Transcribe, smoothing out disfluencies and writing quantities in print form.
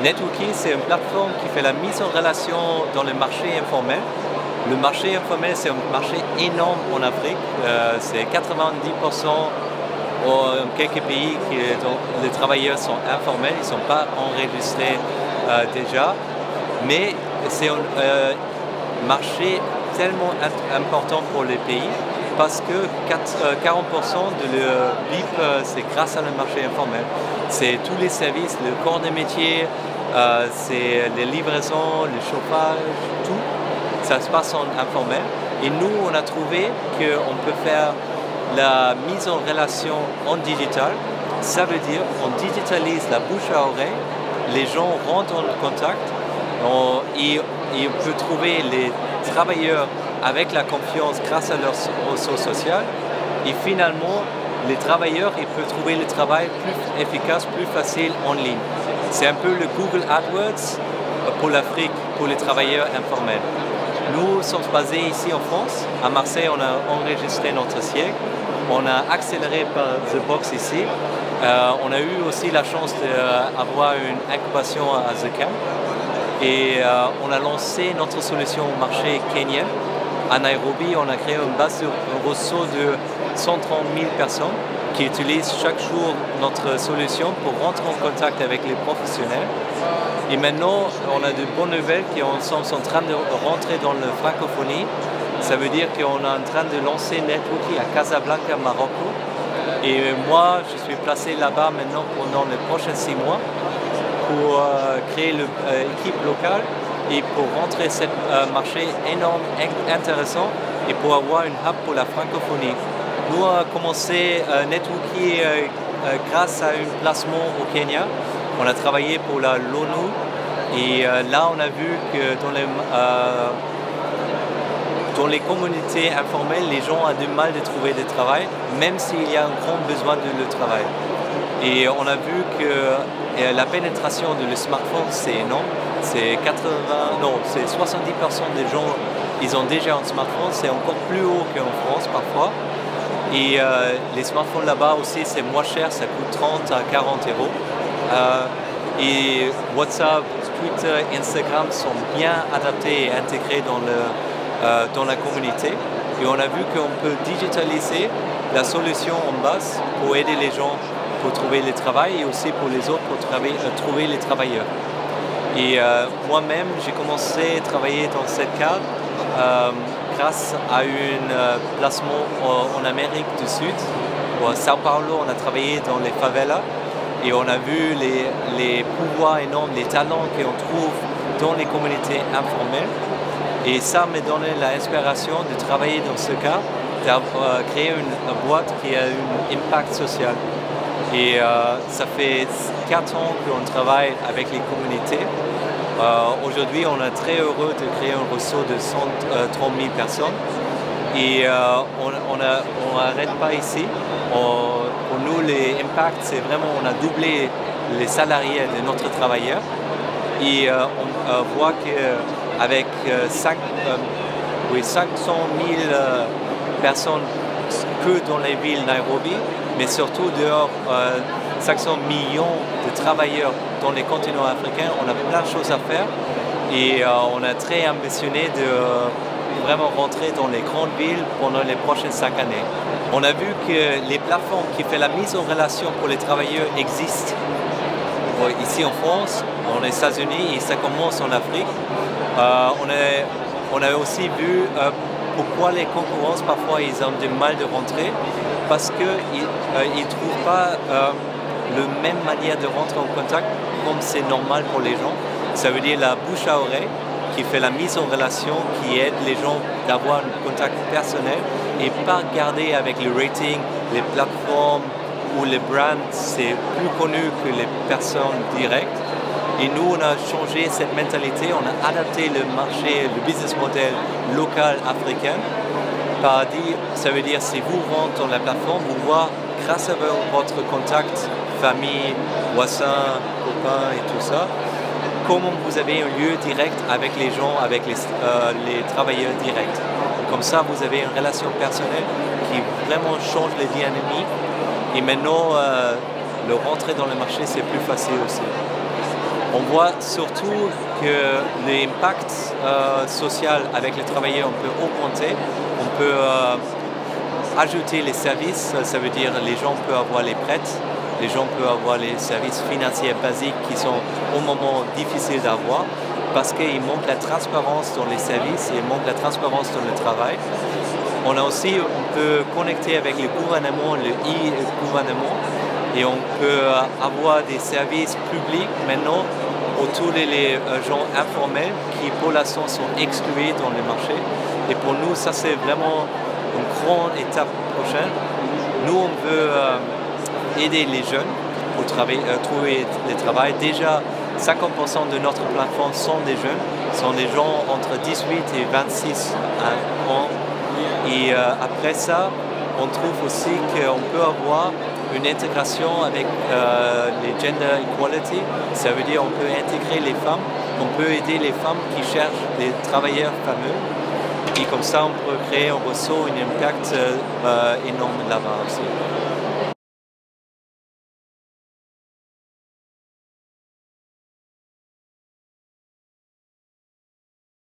Netwookie, c'est une plateforme qui fait la mise en relation dans le marché informel. Le marché informel, c'est un marché énorme en Afrique. C'est 90% dans quelques pays dont les travailleurs sont informels, ils ne sont pas enregistrés déjà. Mais c'est un marché tellement important pour les pays parce que 40% de leur BIP, c'est grâce à le marché informel. C'est tous les services, le corps de métier, c'est les livraisons, le chauffage, tout. Ça se passe en informel. Et nous, on a trouvé qu'on peut faire la mise en relation en digital. Ça veut dire qu'on digitalise la bouche à oreille, les gens rentrent en contact, et on peut trouver les travailleurs avec la confiance grâce à leurs réseaux sociaux. Et finalement, les travailleurs ils peuvent trouver le travail plus efficace, plus facile en ligne. C'est un peu le Google AdWords pour l'Afrique, pour les travailleurs informels. Nous sommes basés ici en France. À Marseille, on a enregistré notre siècle. On a accéléré par The Box ici. On a eu aussi la chance d'avoir une incubation à The Camp. Et on a lancé notre solution au marché kenyan. À Nairobi, on a créé une base de réseau de 130 000 personnes qui utilisent chaque jour notre solution pour rentrer en contact avec les professionnels. Et maintenant, on a de bonnes nouvelles qu'on sont en train de rentrer dans la francophonie. Ça veut dire qu'on est en train de lancer Netwookie à Casablanca, Maroc. Et moi, je suis placé là-bas maintenant pendant les prochains 6 mois pour créer l'équipe locale et pour rentrer ce marché énorme, intéressant et pour avoir une hub pour la francophonie. Nous avons commencé Netwookie grâce à un placement au Kenya. On a travaillé pour l'ONU et là on a vu que dans les communautés informelles, les gens ont du mal de trouver du travail, même s'il y a un grand besoin de le travail. Et on a vu que la pénétration de le smartphone, c'est énorme. C'est 70% des gens, ils ont déjà un smartphone. C'est encore plus haut qu'en France parfois. Et les smartphones là-bas aussi, c'est moins cher, ça coûte 30 à 40 euros. Et WhatsApp, Twitter, Instagram sont bien adaptés et intégrés dans la communauté. Et on a vu qu'on peut digitaliser la solution en base pour aider les gens pour trouver le travail et aussi pour les autres pour trouver les travailleurs. Et moi-même, j'ai commencé à travailler dans cette cadre grâce à un placement en Amérique du Sud. À Sao Paulo, on a travaillé dans les favelas et on a vu les pouvoirs énormes, les talents qu'on trouve dans les communautés informelles. Et ça m'a donné l'inspiration de travailler dans ce cas, de créer une boîte qui a un impact social. Et ça fait 4 ans qu'on travaille avec les communautés. Aujourd'hui, on est très heureux de créer un réseau de 130 000 personnes. Et on n'arrête pas ici. Pour nous, l'impact, c'est vraiment, on a doublé les salariés de notre travailleurs. Et on voit qu'avec 500 000 personnes que dans les villes Nairobi, mais surtout dehors, 500 millions de travailleurs dans les continents africains, on a plein de choses à faire et on est très ambitionné de vraiment rentrer dans les grandes villes pendant les prochaines 5 années. On a vu que les plateformes qui font la mise en relation pour les travailleurs existent ici en France, aux États-Unis et ça commence en Afrique. On a aussi vu pourquoi les concurrences parfois ils ont du mal de rentrer parce qu'ils ne trouvent pas la même manière de rentrer en contact comme c'est normal pour les gens. Ça veut dire la bouche à oreille qui fait la mise en relation, qui aide les gens d'avoir un contact personnel et pas garder avec le rating, les plateformes ou les brands, c'est plus connu que les personnes directes. Et nous, on a changé cette mentalité, on a adapté le marché, le business model local africain. Ça veut dire si vous rentrez dans la plateforme, vous voyez grâce à votre contact, famille, voisins, copains et tout ça, comment vous avez un lieu direct avec les gens, avec les travailleurs directs. Comme ça, vous avez une relation personnelle qui vraiment change les dynamiques. Et maintenant, le rentrer dans le marché, c'est plus facile aussi. On voit surtout que l'impact social avec les travailleurs, on peut augmenter, on peut ajouter les services, ça veut dire les gens peuvent avoir les prêts, les gens peuvent avoir les services financiers basiques qui sont au moment difficile d'avoir parce qu'il manque la transparence dans les services, il manque la transparence dans le travail. On peut connecter avec le gouvernement, le e-gouvernement, et on peut avoir des services publics maintenant autour des gens informels qui pour l'instant sont exclus dans le marché. Et pour nous, ça c'est vraiment une grande étape prochaine. Nous, on veut aider les jeunes pour trouver du travail. Déjà, 50% de notre plateforme sont des jeunes, sont des gens entre 18 et 26 ans. Et après ça, on trouve aussi qu'on peut avoir une intégration avec les gender equality. Ça veut dire qu'on peut intégrer les femmes, on peut aider les femmes qui cherchent des travailleurs fameux. Et comme ça, on peut créer un ressort, un impact énorme là-bas aussi.